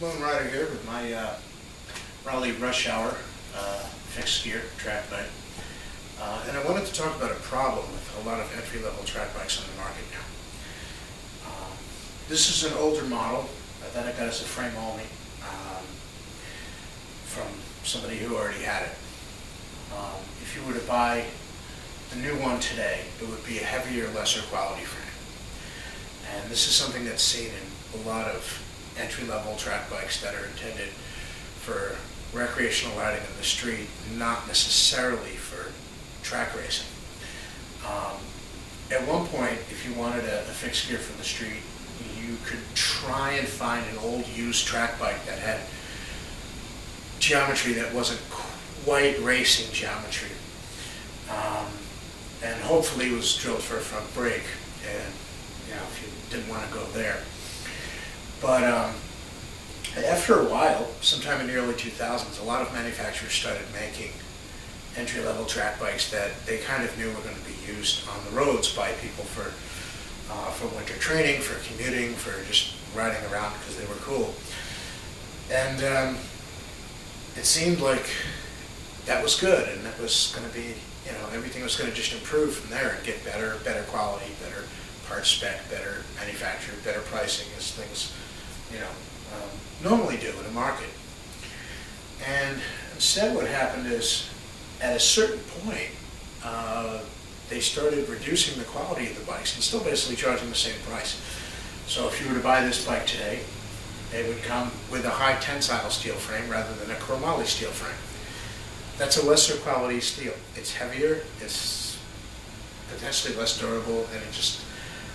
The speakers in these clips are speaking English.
Lone Rider here with my Raleigh Rush Hour fixed gear track bike. And I wanted to talk about a problem with a lot of entry-level track bikes on the market now. This is an older model that I got as a frame only from somebody who already had it. If you were to buy the new one today, it would be a heavier, lesser quality frame. And this is something that's seen in a lot of entry-level track bikes that are intended for recreational riding on the street, not necessarily for track racing. At one point, if you wanted a fixed gear for the street, you could try and find an old used track bike that had geometry that wasn't quite racing geometry. And hopefully it was drilled for a front brake, and if you didn't want to go there. But after a while, sometime in the early 2000s, a lot of manufacturers started making entry-level track bikes that they kind of knew were going to be used on the roads by people for winter training, for commuting, for just riding around because they were cool. And it seemed like that was good, and that was going to be, everything was going to just improve from there and get better quality, better part spec, better manufacturer, better pricing as things normally do in a market. And instead what happened is, at a certain point, they started reducing the quality of the bikes and still basically charging the same price. So if you were to buy this bike today, it would come with a high tensile steel frame rather than a chromoly steel frame. That's a lesser quality steel. It's heavier, it's potentially less durable, and it just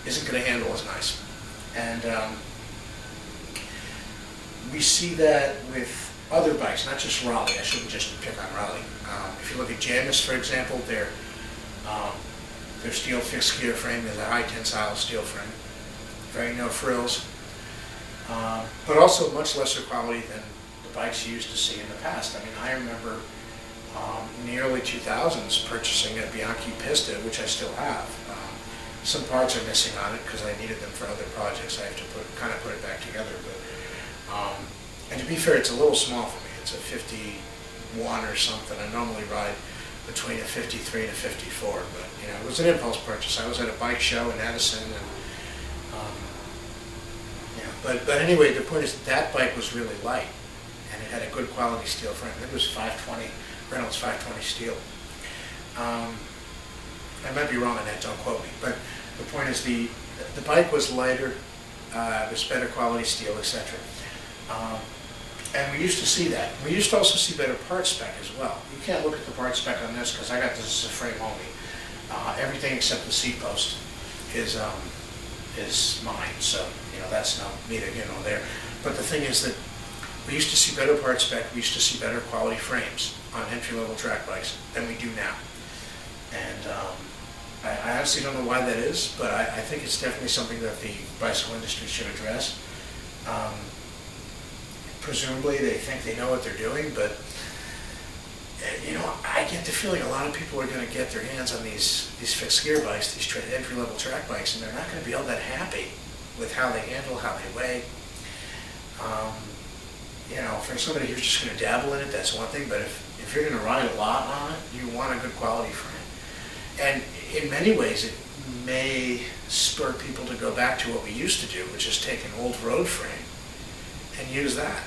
isn't going to handle as nice. And we see that with other bikes, not just Raleigh. I shouldn't just pick on Raleigh. If you look at Janus, for example, their steel fixed gear frame is a high tensile steel frame, very no frills, but also much lesser quality than the bikes you used to see in the past. I mean, I remember in the early 2000s purchasing a Bianchi Pista, which I still have. Some parts are missing on it because I needed them for other projects. I have to put it back together. But and to be fair, it's a little small for me. It's a 51 or something. I normally ride between a 53 and a 54, but it was an impulse purchase. I was at a bike show in Edison, and but anyway, the point is that bike was really light, and it had a good quality steel frame. It was 520 Reynolds 520 steel. I might be wrong on that. Don't quote me. But the point is the bike was lighter, it was better quality steel, etc. And we used to see that. We used to also see better part spec as well. You can't look at the part spec on this because I got this as a frame only. Everything except the seat post is mine, so that's neither here nor there. But the thing is that we used to see better part spec, we used to see better quality frames on entry-level track bikes than we do now. And I honestly don't know why that is, but I think it's definitely something that the bicycle industry should address. Presumably they think they know what they're doing, but I get the feeling a lot of people are going to get their hands on these fixed gear bikes, these entry-level track bikes, and they're not going to be all that happy with how they handle, how they weigh. For somebody who's just going to dabble in it, that's one thing, but if you're going to ride a lot on it, you want a good quality frame. And in many ways, it may spur people to go back to what we used to do, which is take an old road frame and use that.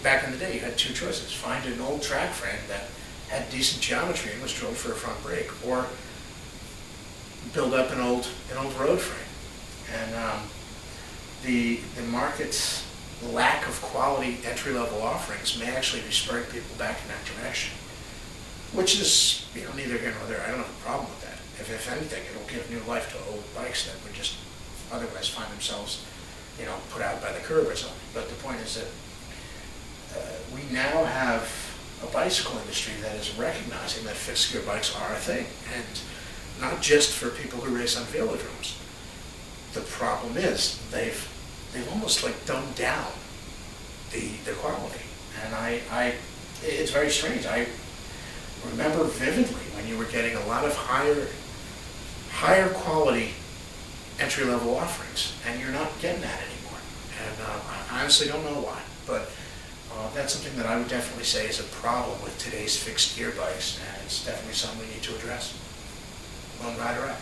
Back in the day, you had two choices. Find an old track frame that had decent geometry and was drilled for a front brake, or build up an old road frame. And the market's lack of quality entry-level offerings may actually be spurring people back in that direction, which is neither here nor there. I don't have a problem with that. If anything, it'll give new life to old bikes that would just otherwise find themselves put out by the curb or something. But the point is that we now have a bicycle industry that is recognizing that fixed gear bikes are a thing, and not just for people who race on velodromes. The problem is they've almost dumbed down the quality, and it's very strange. I remember vividly when you were getting a lot of higher quality entry-level offerings, and you're not getting that anymore. And I honestly don't know why, but that's something that I would definitely say is a problem with today's fixed gear bikes, and it's definitely something we need to address. Lone Rider out.